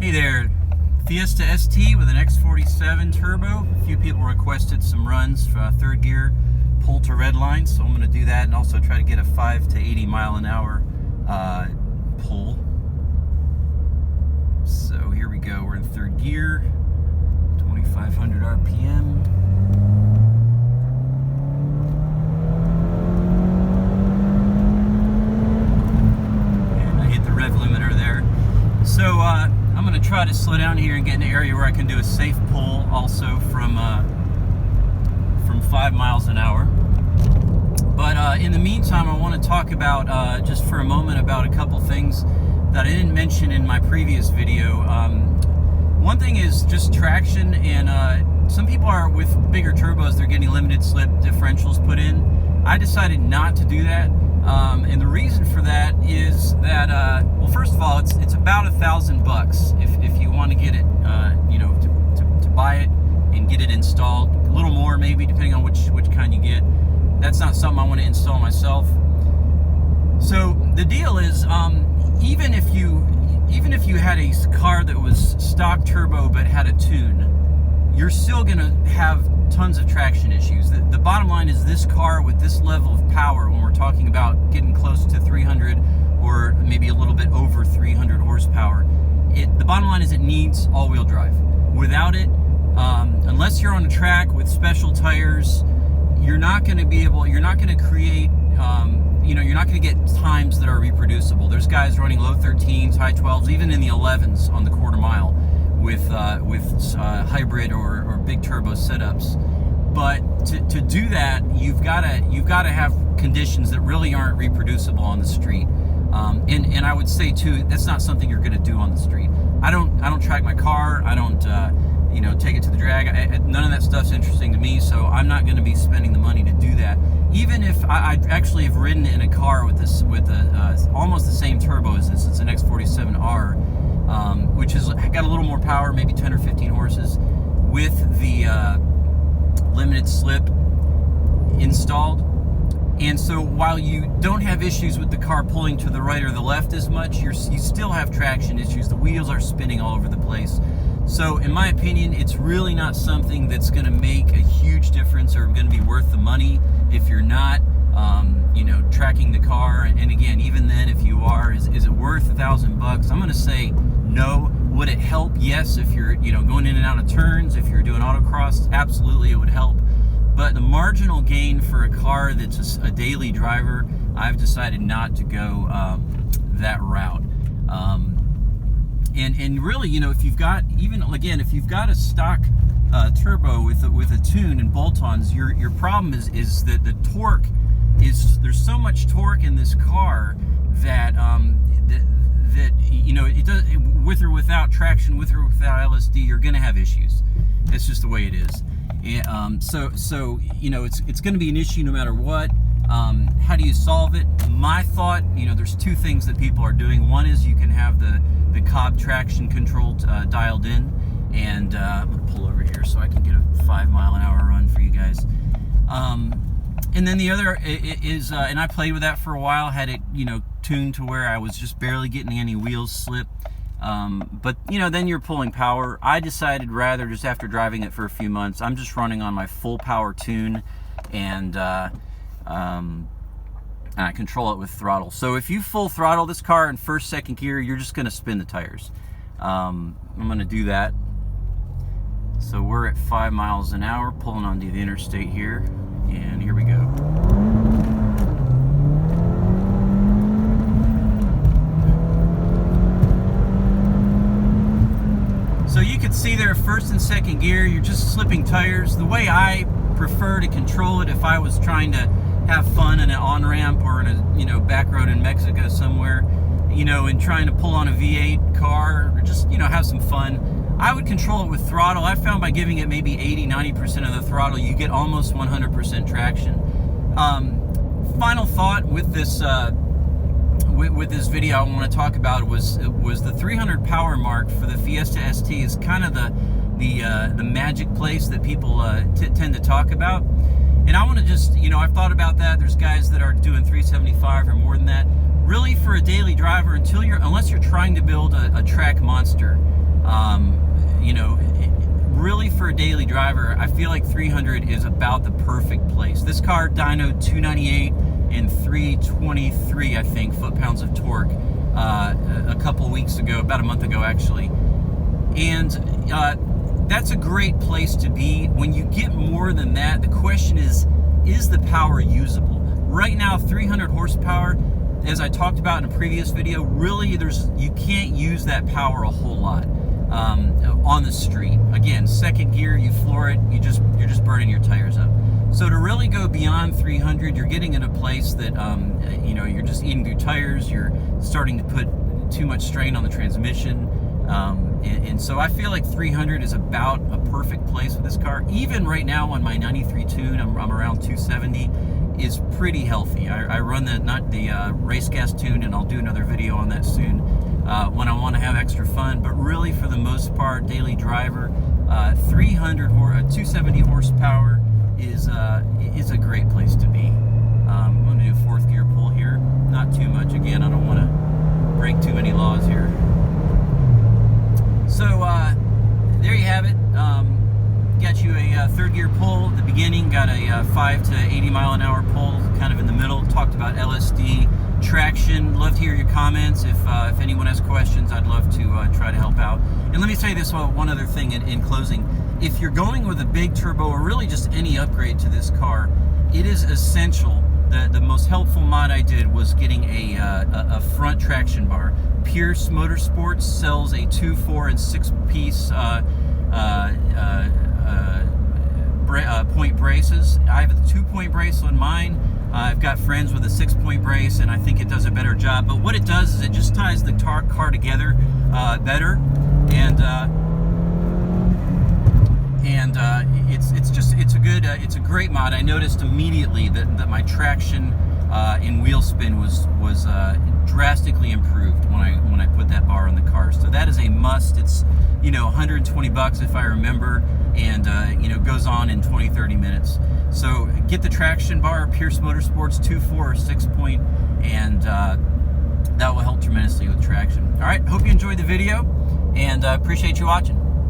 Hey there, Fiesta ST with an X47 turbo. A few people requested some runs for third gear, pull to redline, so I'm going to do that and also try to get a 5 to 80 mile an hour pull. So here we go, we're in third gear, 2500 RPM. And I hit the rev limiter there. So I'm going to try to slow down here and get in an area where I can do a safe pull also from 5 miles an hour. But in the meantime, I want to talk about just for a moment about a couple things that I didn't mention in my previous video. One thing is just traction, and some people are with bigger turbos, they're getting limited slip differentials put in. I decided not to do that. And the reason for that is that, well, first of all, it's about $1,000 if you want to get it, you know, to buy it and get it installed. A little more maybe, depending on which kind you get. That's not something I want to install myself. So the deal is, even if you had a car that was stock turbo but had a tune, you're still going to have tons of traction issues. The bottom line is this car with this level of power, when we're talking about getting close to 300 or maybe a little bit over 300 horsepower, the bottom line is it needs all-wheel drive. Without it, unless you're on a track with special tires, you're not going to be able, you're not going to create, you know, you're not going to get times that are reproducible. There's guys running low 13s, high 12s, even in the 11s on the quarter mile with hybrid or big turbo setups. But to do that, you've got to have conditions that really aren't reproducible on the street. And I would say too, that's not something you're going to do on the street. I don't track my car. I don't you know, take it to the drag. None of that stuff's interesting to me, so I'm not going to be spending the money to do that. Even if I actually have ridden in a car with almost the same turbo as this. It's an X47R, which has got a little more power, maybe 10 or 15 horses, with the limited slip installed. And so while you don't have issues with the car pulling to the right or the left as much, you still have traction issues. The wheels are spinning all over the place. So in my opinion, it's really not something that's going to make a huge difference or going to be worth the money if you're not, you know, tracking the car. And again, even then, if you are, is it worth $1,000? I'm going to say no. Would it help? Yes. If you're, you know, going in and out of turns, if you're doing autocross, absolutely it would help. But the marginal gain for a car that's a daily driver, I've decided not to go that route. And really, you know, if you've got, even again, if you've got a stock turbo with a tune and bolt-ons, your problem is that the torque there's so much torque in this car that that you know, it does, with or without traction, with or without LSD, you're going to have issues. It's just the way it is. And, so you know, it's going to be an issue no matter what. How do you solve it? My thought, you know, there's two things that people are doing. One is you can have the Cobb traction control dialed in, and I'm going to pull over here so I can get a 5 mile an hour run for you guys. And then the other is, and I played with that for a while, had it, you know, tuned to where I was just barely getting any wheels slip. But, you know, then you're pulling power. I decided rather, just after driving it for a few months, I'm just running on my full power tune, and I control it with throttle. So if you full throttle this car in first, second gear, you're just going to spin the tires. I'm going to do that. So we're at 5 miles an hour, pulling onto the interstate here, and here we go. So you can see there, first and second gear, you're just slipping tires. The way I prefer to control it, if I was trying to have fun in an on-ramp or in a, you know, back road in Mexico somewhere, you know, and trying to pull on a V8 car or just, you know, have some fun, I would control it with throttle. I found by giving it maybe 80-90% of the throttle, you get almost 100% traction. Final thought with this with this video I want to talk about was the 300 power mark for the Fiesta ST is kind of the magic place that people tend to talk about. And I want to just, you know, I've thought about that. There's guys that are doing 375 or more than that. Really, for a daily driver, unless you're trying to build a track monster, You know, really for a daily driver, I feel like 300 is about the perfect place. This car dynoed 298 and 323, I think, foot-pounds of torque a couple weeks ago, about a month ago actually. And that's a great place to be. When you get more than that, the question is the power usable? Right now, 300 horsepower, as I talked about in a previous video, really you can't use that power a whole lot on the street. Again, second gear, you floor it, you're just burning your tires up. So to really go beyond 300, you're getting in a place that you know, you're just eating through tires, you're starting to put too much strain on the transmission, and so I feel like 300 is about a perfect place with this car. Even right now on my 93 tune, I'm around 270, is pretty healthy. I run the race gas tune, and I'll do another video on that soon when I want to have extra fun. But really, for the most part, daily driver, 270 horsepower is a great place to be. I'm going to do fourth gear pull here, not too much. Again, I don't want to break too many laws here. So there you have it. Got you a third gear pull at the beginning, got a 5 to 80 mile an hour pull kind of in the middle. Talked about LSD, traction. Love to hear your comments. If anyone has questions, I'd love to try to help out. And let me say this one other thing in closing. If you're going with a big turbo or really just any upgrade to this car, it is essential. The most helpful mod I did was getting a front traction bar. Pierce Motorsports sells a 2, 4, and 6 piece point braces. I have a 2-point brace on mine. I've got friends with a 6-point brace, and I think it does a better job. But what it does is it just ties the car together better, and it's a great mod. I noticed immediately that my traction in wheel spin was drastically improved when I put that bar on the car. So that is a must. It's, you know, 120 bucks if I remember, and you know, goes on in 20-30 minutes. So get the traction bar, Pierce Motorsports 2, 4, or 6-point, and that will help tremendously with traction. All right, hope you enjoyed the video, and appreciate you watching.